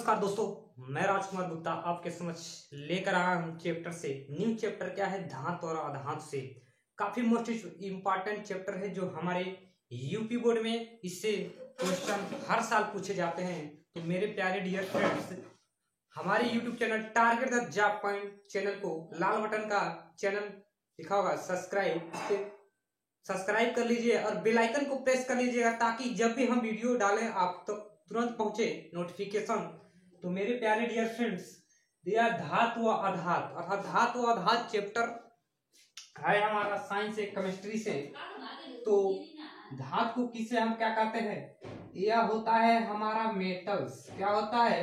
नमस्कार दोस्तों, मैं राजकुमार गुप्ता आपके समक्ष लेकर आया हूं चैप्टर से। न्यू चैप्टर क्या है? धातु और अधातु से। काफी मोस्ट इम्पॉर्टेंट चैप्टर है जो हमारे यूपी बोर्ड में इससे क्वेश्चन हर साल पूछे जाते हैं। तो मेरे प्यारे डियर फ्रेंड्स, हमारे YouTube channel target the job point channel को लाल बटन का चैनल लिखा होगा सब्सक्राइब कर लीजिए और बेल आइकन को प्रेस कर लीजिएगा ताकि जब भी हम वीडियो डालें आप तो तुरंत पहुंचे नोटिफिकेशन। तो मेरे प्यारे डियर फ्रेंड्स, दिया धातु व अधातु अर्थात धातु व अधातु चैप्टर है हमारा साइंस से केमिस्ट्री से। तो धातु को किसे हम क्या कहते हैं? यह होता है हमारा मेटल्स। क्या होता है?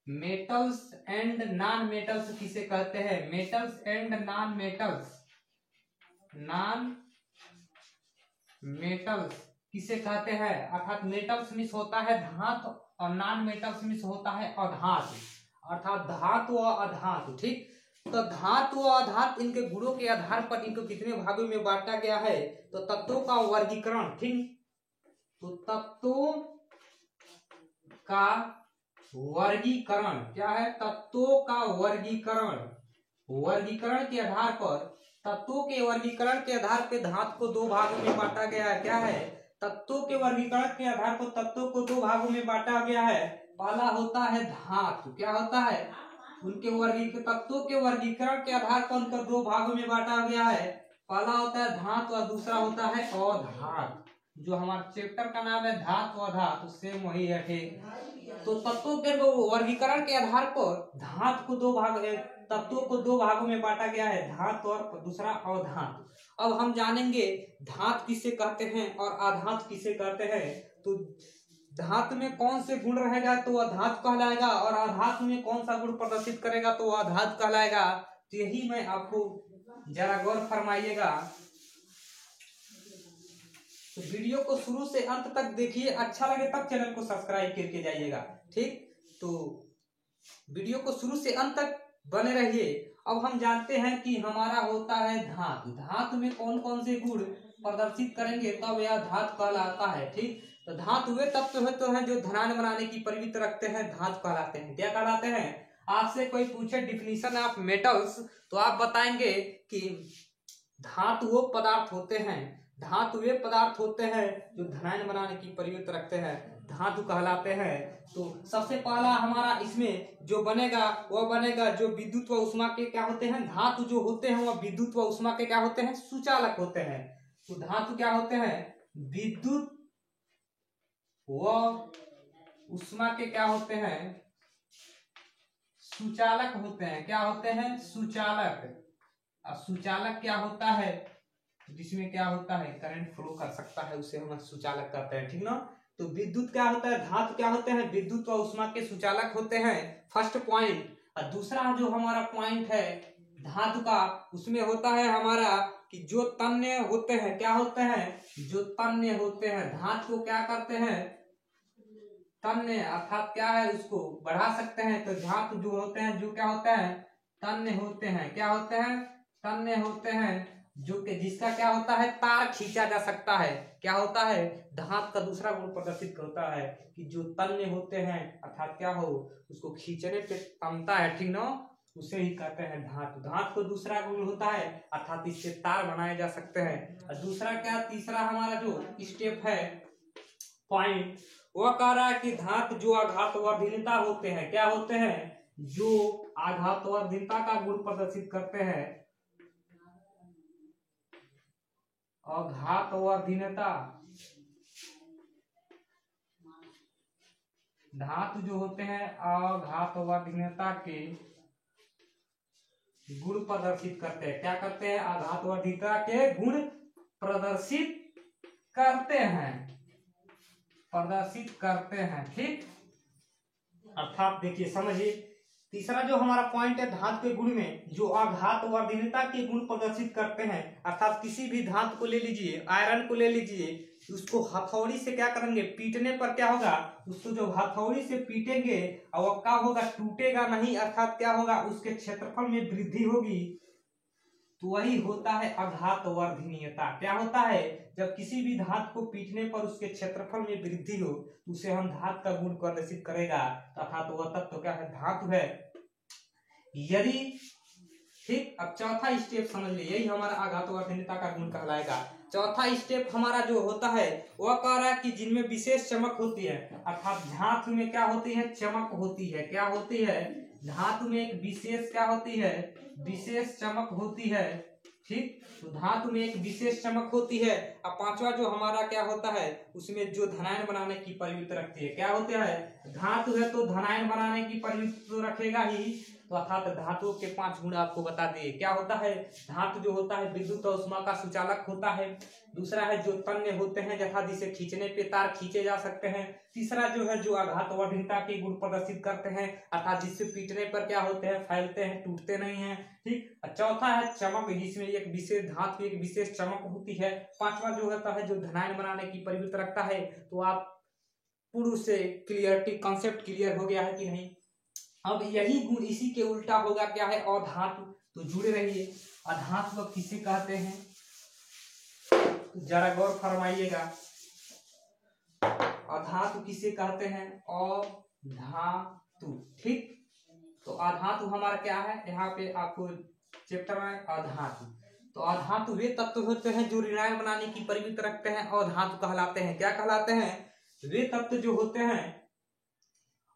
मेटल्स एंड नॉन मेटल्स किसे कहते हैं? Metals and non metals. Non metals किसे कहते हैं? अर्थात मेटल्स मीन्स होता है धातु और नॉन मेटल्स मीन्स होता है अधातु, अर्थात धातु और अधातु। ठीक, तो धातु और अधातु इनके गुणों के आधार पर इनको कितने भागों में बांटा गया है? तो तत्वों का वर्गीकरण। ठीक, तो तत्वों का वर्गीकरण क्या है? तत्वों का वर्गीकरण। वर्गीकरण के आधार पर, तत्वों के वर्गीकरण के आधार पर धातु को दो भागों में बांटा गया है। क्या है? तत्वों के वर्गीकरण के आधार पर तत्वों को दो भागों में बांटा गया है। पहला होता है धातु। क्या होता है? उनके तत्वों के वर्गीकरण के आधार पर उनको दो भागों में बांटा गया है। पहला होता है धातु और दूसरा होता है अधातु। जो हमारे चैप्टर का नाम है धातु और अधातु, सेम वही है। ठीक, तो तत्वों के वर्गीकरण के आधार पर धातु को तत्वों को दो भागों में बांटा गया है, धातु और दूसरा अधातु। अब हम जानेंगे धातु किसे कहते हैं और अधातु किसे कहते हैं। तो धातु में कौन से गुण रहेगा तो वह धातु कहलाएगा, और अधातु में कौन सा गुण प्रदर्शित करेगा तो वह अधातु कहलाएगा। तो यही मैं आपको जरा गौर फरमाइएगा। तो वीडियो को शुरू से अंत तक देखिए, अच्छा लगे तब चैनल को सब्सक्राइब करके जाइएगा। ठीक, तो वीडियो को शुरू से अंत तक बने रहिए। अब हम जानते हैं कि हमारा होता है धातु। धातु में कौन कौन से गुण प्रदर्शित करेंगे तब यह धातु कहलाता है। ठीक, तो धातु वे तत्व हैं जो धनात्मक बनाने की प्रवृत्ति रखते हैं, धातु कहलाते हैं। क्या कहलाते हैं? आपसे कोई पूछे डिफिनीशन ऑफ मेटल्स तो आप बताएंगे कि धातु वो पदार्थ होते हैं, धातु वे पदार्थ होते हैं जो धनात्मक बनाने की प्रवृत्ति रखते हैं, धातु कहलाते हैं। तो सबसे पहला हमारा इसमें जो बनेगा वह बनेगा जो विद्युत व उष्मा के क्या होते हैं? धातु जो होते हैं वह विद्युत व उष्मा के क्या होते हैं? सुचालक होते हैं। तो धातु क्या होते हैं? विद्युत व उष्मा के क्या होते हैं? सुचालक होते हैं। क्या होते हैं? सुचालक। और सुचालक क्या होता है? जिसमें क्या होता है? करंट फ्लो कर सकता है, उसे हम सुचालक कहते हैं। ठीक ना? तो विद्युत क्या होता है? धातु क्या होते हैं? विद्युत व उष्मा के सुचालक होते हैं, फर्स्ट पॉइंट। और दूसरा जो हमारा पॉइंट है धातु का, उसमें होता है हमारा कि जो तन्य होते हैं। क्या होते हैं? जो तन्य होते हैं। धातु को क्या करते हैं? तन्य, अर्थात क्या है? उसको बढ़ा सकते हैं। तो धातु जो होते हैं जो क्या होते हैं? तन्य होते हैं। क्या होते हैं? तन्य होते हैं, जो कि जिसका क्या होता है? तार खींचा जा सकता है। क्या होता है? धातु का दूसरा गुण प्रदर्शित होता है कि जो तन्य होते हैं, अर्थात क्या हो? उसको खींचने पे तनता है। ठीक ना? उसे ही कहते हैं धातु। धातु को दूसरा गुण होता है, अर्थात इससे तार बनाए जा सकते हैं। और दूसरा क्या? तीसरा हमारा जो स्टेप है, पॉइंट, वह कह रहा है कि धातु जो आघातवर्धीनता होते हैं। क्या होते हैं? जो आघातवर्धीनता का गुण प्रदर्शित करते हैं। आघातवर्धीनता, धातु जो होते हैं आघातवर्धीनता के गुण प्रदर्शित करते हैं। क्या करते हैं? आघातवर्धीनता के गुण प्रदर्शित करते हैं, प्रदर्शित करते हैं। ठीक, अर्थात देखिए समझिए, तीसरा जो हमारा पॉइंट है धातु के गुण में जो आघातवर्धीनता के गुण प्रदर्शित करते हैं, अर्थात किसी भी धातु को ले लीजिए, आयरन को ले लीजिए, उसको हथौड़ी से क्या करेंगे? पीटने पर क्या होगा? उसको जो हथौड़ी से पीटेंगे और वह क्या होगा? टूटेगा नहीं, अर्थात क्या होगा? उसके क्षेत्रफल में वृद्धि होगी। तो वही होता है अघात वर्धनीयता। क्या होता है, जब किसी भी धातु को पीटने पर उसके क्षेत्रफल में वृद्धि हो तो उसे हम धातु का गुण प्रदर्शित करेगा, अर्थात वह तत्व क्या है, धातु है। यदि ठीक, अब चौथा स्टेप समझ लीजिए, यही हमारा आघात वर्धनीयता का गुण कहलाएगा। चौथा स्टेप हमारा जो होता है वह कह रहा है कि जिनमें विशेष चमक होती है, अर्थात धातु में क्या होती है, चमक होती है। क्या होती है, धातु में एक विशेष क्या होती है, विशेष चमक होती है। ठीक, तो धातु में एक विशेष चमक होती है। अब पांचवा जो हमारा क्या होता है, उसमें जो धनायन बनाने की प्रवृत्ति रखती है। क्या होता है, धातु है तो धनायन बनाने की प्रवृत्ति तो रखेगा ही, तो अर्थात धातुओं के 5 गुण आपको बता दिए। क्या होता है, धातु जो होता है विद्युत और ऊष्मा का सुचालक होता है। दूसरा है जो तन्य होते हैं, यथा जिसे खींचने पे तार खींचे जा सकते हैं। तीसरा जो है जो आघात वर्धनीयता के गुण प्रदर्शित करते हैं, अर्थात जिससे पीटने पर क्या होते हैं, फैलते हैं, टूटते नहीं हैं। ठीक, चौथा है चमक, जिसमें एक विशेष धातु की एक विशेष चमक होती है। पांचवा जो होता है जो धनायन बनाने की प्रवृत्ति रखता है। तो आप पूर्व से क्लियरिटी कंसेप्ट क्लियर हो गया है कि नहीं। अब यही गुण इसी के उल्टा होगा, क्या है, अधातु। तो जुड़े रहिए। अधातु अब किसे कहते हैं, तो जरा गौर फरमाइएगा, अधातु किसे कहते हैं, अधातु। ठीक, तो अधातु हमारा क्या है, यहाँ पे आपको चैप्टर में अधातु। तो अधातु वे तत्व होते हैं जो ऋणायन बनाने की प्रवृत्ति रखते हैं, अधातु कहलाते हैं। क्या कहलाते हैं, वे तत्व जो होते हैं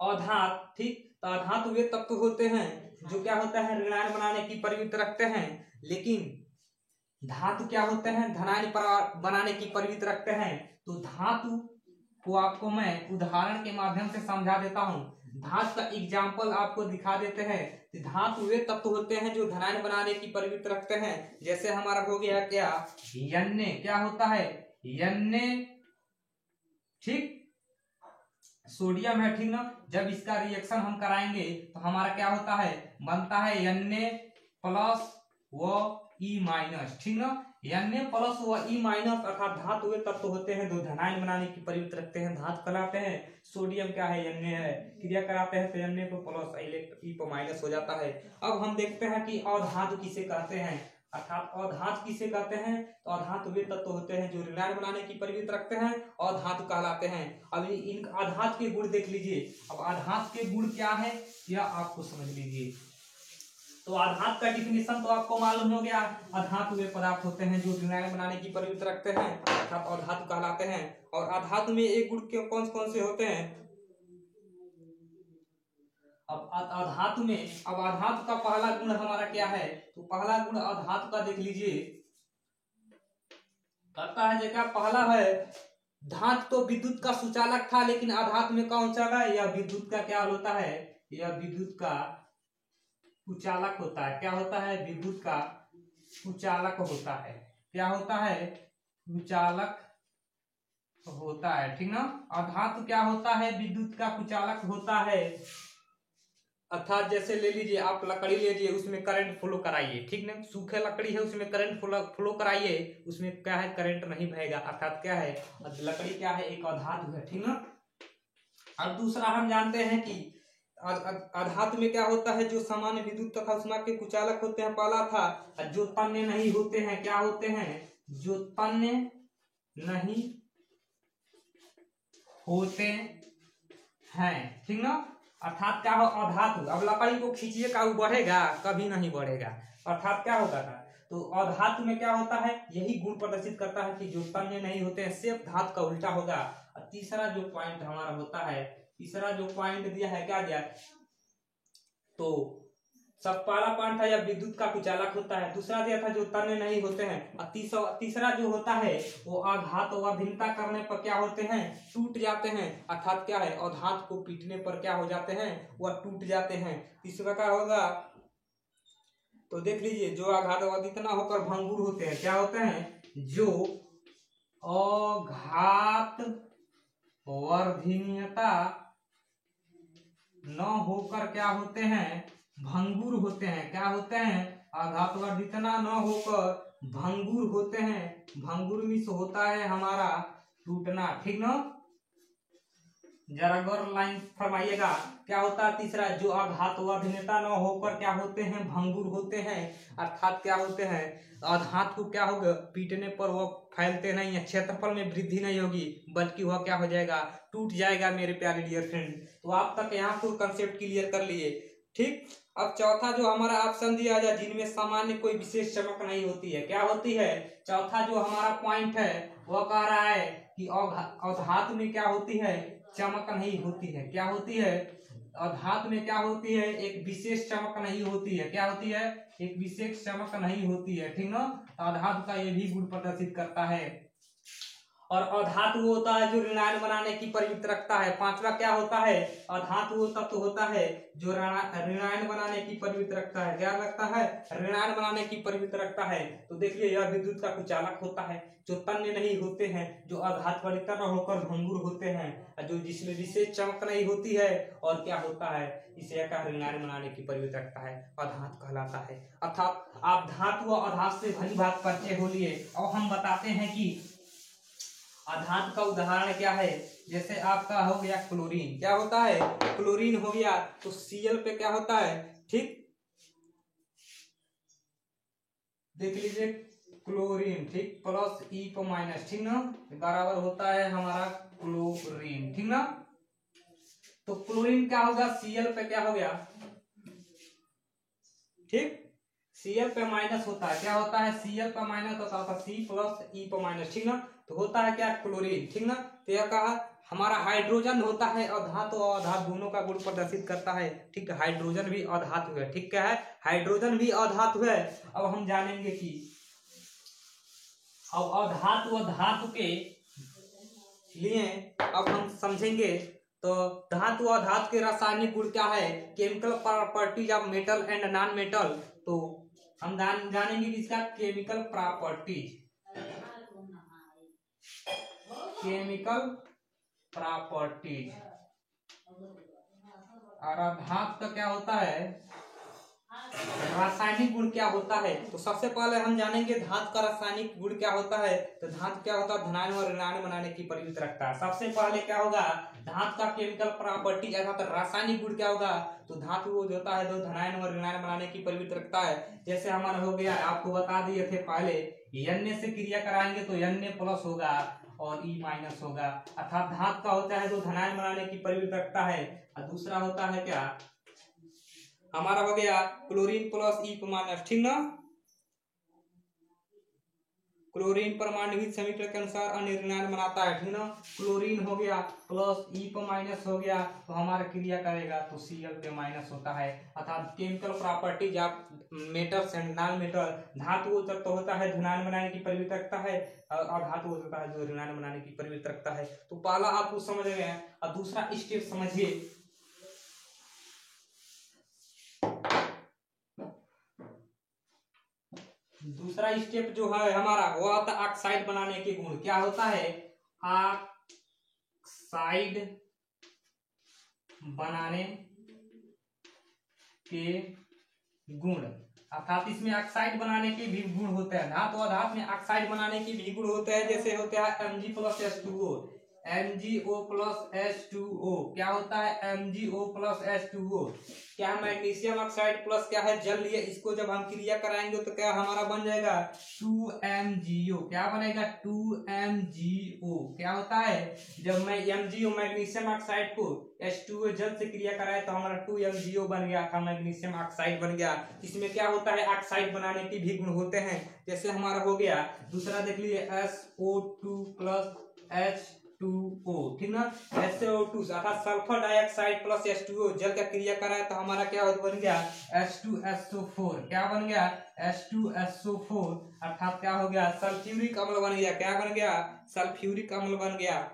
अधातु। ठीक, तो अधातु वे तत्व होते हैं जो क्या होता है, ऋणायन बनाने की प्रवृत्ति रखते हैं। लेकिन धातु क्या होते हैं, धनायन बनाने की प्रवृत्ति रखते हैं। तो धातु को आपको मैं उदाहरण के माध्यम से समझा देता हूँ। धातु का एग्जाम्पल आपको दिखा देते हैं। धातु वे तत्व होते हैं जो धनायन बनाने की प्रवृत्ति रखते हैं। जैसे हमारा हो गया क्या, यन्ने। क्या होता है, यन्ने। ठीक, सोडियम है, ठीक ना। जब इसका रिएक्शन हम कराएंगे तो हमारा क्या होता है, बनता है Na प्लस व E माइनस। ठीक ना, Na प्लस व E माइनस, अर्थात धातु वे तत्व होते हैं जो धनायन बनाने की प्रवृत्ति रखते हैं, धातु कहलाते हैं। सोडियम क्या है, Na है, क्रिया कराते हैं तो Na को प्लस E को माइनस हो जाता है। अब हम देखते हैं कि अधातु किसे कहते हैं, अर्थात अधातु किसे कहते हैं। तो अधातु वे तत्व होते हैं जो ऋणायन बनाने की प्रवृत्ति रखते हैं, अधातु कहलाते हैं। अब इन अधातु के गुण देख लीजिए। अब अधातु के गुण क्या है, यह आपको समझ लीजिए। तो आधात का डिफिनेशन तो आपको मालूम हो गया, अधातु वे पदार्थ होते हैं जो ऋणायन बनाने की प्रवृत्ति रखते हैं, अर्थात अधातु कहलाते हैं। और अधातु में एक गुण कौन कौन से होते हैं, अब अधातु में, अब अधातु का पहला गुण हमारा क्या है, तो पहला गुण अधातु का देख लीजिए, कहता है जगह पहला है धातु तो विद्युत का सुचालक था, लेकिन अधातु में कौन चला, यह विद्युत का क्या होता है, यह विद्युत का कुचालक होता है। क्या होता है, विद्युत का कुचालक होता है। क्या होता है, कुचालक होता है। ठीक ना, अधातु क्या होता है, विद्युत का कुचालक होता है। अर्थात जैसे ले लीजिए आप लकड़ी लीजिए, उसमें करंट फ्लो कराइए, ठीक ना, सूखे लकड़ी है उसमें करंट फ्लो कराइए, उसमें क्या है, करंट नहीं बहेगा, अर्थात क्या है, लकड़ी क्या है, एक अधातु है। ठीक ना। अब दूसरा हम जानते हैं कि अधातु में क्या होता है, जो सामान्य विद्युत तथा ऊष्मा के कुचालक होते हैं, पहला था। जो तन्य नहीं होते हैं, क्या होते हैं, जो तन्य नहीं होते हैं। ठीक ना, अर्थात क्या हो, अधातु, अब लकड़ी को खींचिए का वो बढ़ेगा, कभी नहीं बढ़ेगा, अर्थात क्या होगा था। तो अधातु में क्या होता है, यही गुण प्रदर्शित करता है कि जो तन्य नहीं होते हैं, सिर्फ धातु का उल्टा होगा। और तीसरा जो पॉइंट हमारा होता है, तीसरा जो पॉइंट दिया है, क्या दिया, तो सब पहला पॉइंट था या विद्युत का कुचालक होता है, दूसरा दिया था जो तन्य नहीं होते हैं, और तीसरा जो होता है वो आघात वर्धनीयता करने पर क्या होते हैं, टूट जाते हैं, अर्थात क्या है, अधातु को पीटने पर क्या हो जाते हैं, वह टूट जाते हैं। तीसरा क्या होगा, तो देख लीजिए, जो आघात वर्धनीयता होकर भंगुर होते हैं, क्या होते हैं, जो आघात वर्धनीयता न होकर क्या होते हैं, भंगुर होते हैं। क्या होते हैं, आघात वर्धनीयता न होकर भंगुर होते हैं। भंगुर मीन्स होता है हमारा टूटना। ठीक ना, जरा गौर लाइन फरमाइएगा। क्या होता है तीसरा, जो अघात अभिनेता न होकर क्या होते हैं, भंगुर होते हैं, अर्थात क्या होते हैं, अघात को क्या होगा, पीटने पर वह फैलते नहीं है, क्षेत्रफल में वृद्धि नहीं होगी, बल्कि वह क्या हो जाएगा, टूट जाएगा मेरे प्यारे डियर फ्रेंड। तो आप तक यहाँ फुल कंसेप्ट क्लियर कर लिए। ठीक, अब चौथा जो हमारा ऑप्शन दिया जाए, जिनमें सामान्य कोई विशेष चमक नहीं होती है, क्या होती है, चौथा जो हमारा पॉइंट है वह कह रहा है कि अघात में क्या होती है, चमक नहीं होती है। क्या होती है, अघात में क्या होती है, एक विशेष चमक नहीं होती है। क्या होती है, एक विशेष चमक नहीं होती है। ठीक ना, अघात का ये भी गुण प्रदर्शित करता है। और अधातु वो होता है जो ऋणायन बनाने की प्रवृत्ति रखता है। पांचवा क्या होता है, अधातु वो तत्व होता है जो ऋणायन बनाने की प्रवृत्ति रखता है। क्या रखता है, ऋणायन बनाने की प्रवृत्ति रखता है। तो देखिए यह विद्युत का कुचालक होता है, जो तन्य नहीं होते हैं, जो आघात परिता न होकर भंगुर होते हैं, जो जिसमें विशेष चमक नहीं होती है, और क्या होता है, इसे ऋणायन बनाने की प्रवृत्ति रखता है, अधात कहलाता है। अर्थात आप धातु और अधात से भली बात परिचय हो लिए। और हम बताते हैं कि अधात का उदाहरण क्या है, जैसे आपका हो गया क्लोरीन। क्या होता है, क्लोरीन हो गया, तो Cl पे क्या होता है, ठीक देख लीजिए, क्लोरीन ठीक प्लस E पर माइनस, ठीक ना, बराबर होता है हमारा क्लोरीन। ठीक ना, तो क्लोरीन क्या होगा, Cl पे क्या हो गया, ठीक Cl पे माइनस होता है। क्या होता है, Cl पे माइनस होता है C प्लस E पे माइनस। ठीक ना, तो होता है क्या, क्लोरीन। ठीक ना, तो यह कहा हमारा हाइड्रोजन होता है, अधात और अधात दोनों का गुण प्रदर्शित करता है। ठीक है, हाइड्रोजन भी अधातु है। ठीक क्या है, हाइड्रोजन भी अधातु है। अब हम जानेंगे कि अब अधातु और धातु के लिए अब हम समझेंगे। तो धातु और धातु के रासायनिक गुण क्या है, chemical properties of metal and non metal. तो हम जानेंगे कि इसका केमिकल प्रॉपर्टीज, केमिकल प्रॉपर्टीज। और धातु का क्या होता है, रासायनिक गुण क्या होता है। तो सबसे पहले हम जानेंगे धातु का रासायनिक गुण क्या होता है। तो धातु क्या होता है, धनायन और ऋणायन बनाने की प्रवृत्ति रखता है। सबसे पहले क्या होगा, धातु का केमिकल प्रॉपर्टी अर्थात रासायनिक गुण क्या होगा, तो धातु वो होता है जो धनायन और ऋणायन बनाने की प्रवृत्ति रखता है। जैसे हमारा हो गया, आपको बता दिए थे पहले, N से क्रिया कराएंगे तो Na प्लस होगा और E माइनस होगा। अर्थात धातु का होता है जो धनायन बनाने की प्रवृत्ति रखता है। और दूसरा होता है क्या, हमारा हो गया क्लोरीन प्लस E माइनस। ठीक ना, क्लोरीन परमाणु समीकरण के अनुसार अनिर्णायन बनाता है। ठीक ना, क्लोरीन हो गया प्लस E पर माइनस हो गया, तो हमारा क्रिया करेगा तो Cl पे माइनस होता है। अर्थात chemical properties of metals and non metal, धातु तत्व होता है धनायन बनाने की प्रवृत्ति रखता है, और अधातु होता है जो ऋणायन बनाने की प्रवृत्ति रखता है। तो पहला आप समझ गए हैं। और दूसरा स्टेप समझिए, दूसरा स्टेप जो है हमारा वो होता है ऑक्साइड बनाने के गुण। क्या होता है, ऑक्साइड बनाने के गुण। अर्थात इसमें ऑक्साइड बनाने के भी गुण होते हैं। धातु और धातु में ऑक्साइड बनाने के भी गुण होते हैं। जैसे होते हैं Mg plus H2O, MgO plus H2O। क्या होता है, MgO प्लस H2O। क्या मैग्नीशियम ऑक्साइड प्लस क्या है, जल लिए, इसको जब हम क्रिया कराएंगे तो क्या हमारा बन जाएगा 2MgO। क्या बनेगा, 2MgO। क्या होता है, जब मैं MgO मैग्नीशियम ऑक्साइड को H2O जल से क्रिया कराए तो हमारा 2MgO बन गया, का मैग्नीशियम ऑक्साइड बन गया। इसमें क्या होता है, ऑक्साइड बनाने के भी गुण होते हैं। जैसे हमारा हो गया दूसरा देख लीजिए SO2 प्लस H2O। ठीक ना, SO2 अर्थात सल्फर डाइऑक्साइड प्लस H2O जल का क्रिया कराए तो हमारा क्या बन गया, H2SO4। क्या बन गया, H2SO4। अर्थात क्या हो गया, सल्फ्यूरिक अम्ल बन गया। क्या बन गया, सल्फ्यूरिक अम्ल बन गया।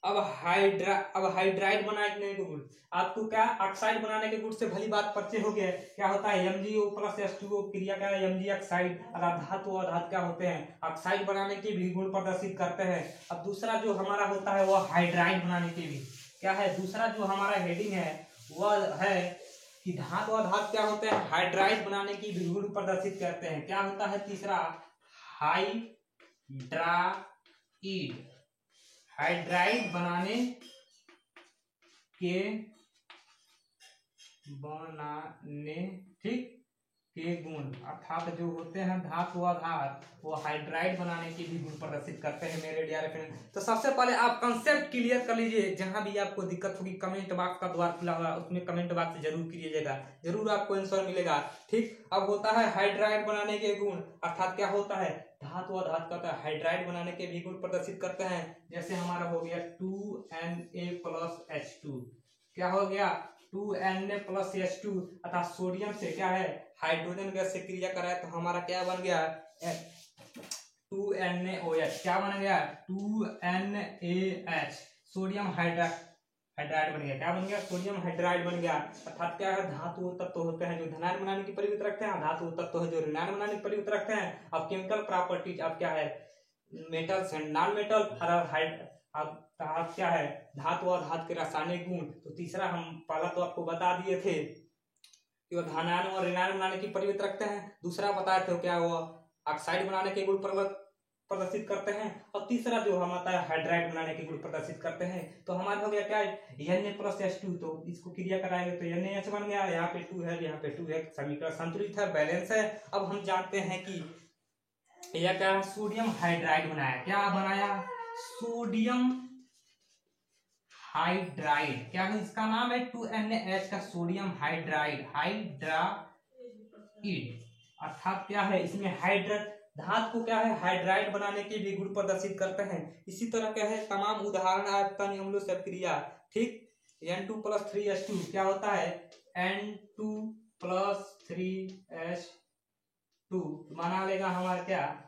अब हाइड्राइड बनाने के गुण, आपको क्या ऑक्साइड बनाने के गुण से भली बात परिचय हो गया। क्या होता है, MgO प्लस H2O क्रिया क्या है, Mg ऑक्साइड। अर्थात धातु और धातु क्या होते हैं, ऑक्साइड बनाने के भी गुण प्रदर्शित करते हैं। अब दूसरा जो हमारा होता है वह हाइड्राइड बनाने के भी क्या है। दूसरा जो हमारा हेडिंग है वह है कि धातु और धातु क्या होते हैं, हाइड्राइड बनाने की भी गुण प्रदर्शित करते हैं। क्या होता है तीसरा, हाइड्राइड, हाइड्राइड बनाने के बनाने, ठीक, के गुण अर्थात जो होते हैं धातु आधार वो हाइड्राइड बनाने की भी गुण प्रदर्शित करते हैं मेरे डियर फ्रेंड। तो सबसे पहले आप कंसेप्ट क्लियर कर लीजिए। जहां भी आपको दिक्कत होगी कमेंट बॉक्स का द्वार खुला हुआ उसमें कमेंट बॉक्स से जरूर कीजिएगा, जरूर आपको आंसर मिलेगा। ठीक, अब होता है हाइड्राइड बनाने के गुण, अर्थात क्या होता है धातु आधार का हाइड्राइड बनाने के भी गुण प्रदर्शित करते हैं। जैसे हमारा हो गया 2Na+H2, क्या हो गया 2Na+H2 अर्थात सोडियम से क्या है हाइड्रोजन गैस से क्रिया कराए तो हमारा क्या बन गया 2NaOH, क्या बन गया 2NaH, सोडियम हाइड्राइड बन गया, क्या बन गया सोडियम हाइड्राइड बन गया। अर्थात क्या है धातु तत्व होते हैं जो धनायन बनाने की प्रवृत्ति रखते हैं, धातु तत्व है जो ऋणायन बनाने की प्रवृत्ति रखते हैं। अब केमिकल प्रॉपर्टीज अब क्या है मेटल्स एंड नॉन मेटल, अब क्या है धातु और धातु के रासायनिक गुण। तो तीसरा हम पहला तो आपको बता दिए थे कि वो धनायन और ऋणायन बनाने की प्रवृत्ति रखते हैं, दूसरा बताए थे क्या वो ऑक्साइड बनाने के गुण प्रदर्शित करते हैं, और तीसरा जो हम आता है हाइड्राइड बनाने के गुण प्रदर्शित करते हैं। तो हमारे हो गया क्या Na+H2, तो इसको क्रिया कराएंगे तो NaH बन गया, यहाँ पे 2 है यहाँ पे 2 है, समीकरण संतुलित है, बैलेंस है। अब हम जानते हैं कि यह क्या है सोडियम हाइड्राइड बनाया, क्या बनाया सोडियम हाइड्राइड, क्या है इसका नाम है 2NaH का सोडियम हाइड्राइड, अर्थात क्या है इसमें धातु को क्या है हाइड्राइड बनाने के भी गुण प्रदर्शित करते हैं। इसी तरह क्या है तमाम उदाहरण आयतन अम्लों से क्रिया, ठीक, N2+3H2 क्या होता है N2+3H2 बना लेगा हमारा क्या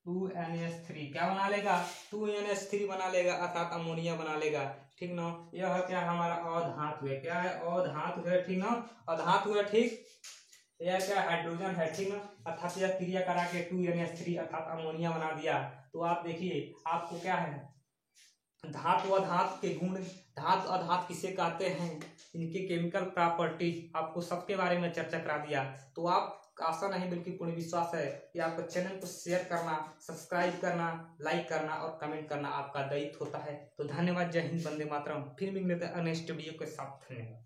2NH3, क्या बना लेगा 2NH3 बना लेगा, अर्थात अमोनिया बना लेगा। ठीक ना, यह है क्या हमारा अधातु है, क्या है अधातु है, ठीक ना, अधातु है, ठीक, यह क्या हाइड्रोजन है, ठीक ना, अर्थात यह क्रिया करा के 2NH3 अर्थात अमोनिया बना दिया। तो आप देखिए आपको क्या है धातु अधातु के गुण, धातु अधातु किसे कहते हैं, इनके केमिकल प्रॉपर्टीज आपको सबके बारे में चर्चा करा दिया। तो आप आशा नहीं बल्कि पूर्ण विश्वास है कि आपको चैनल को शेयर करना, सब्सक्राइब करना, लाइक करना और कमेंट करना आपका दायित्व होता है। तो धन्यवाद, जय हिंद, वंदे मातरम। फिर मिलते हैं नेक्स्ट वीडियो के साथ, धन्यवाद।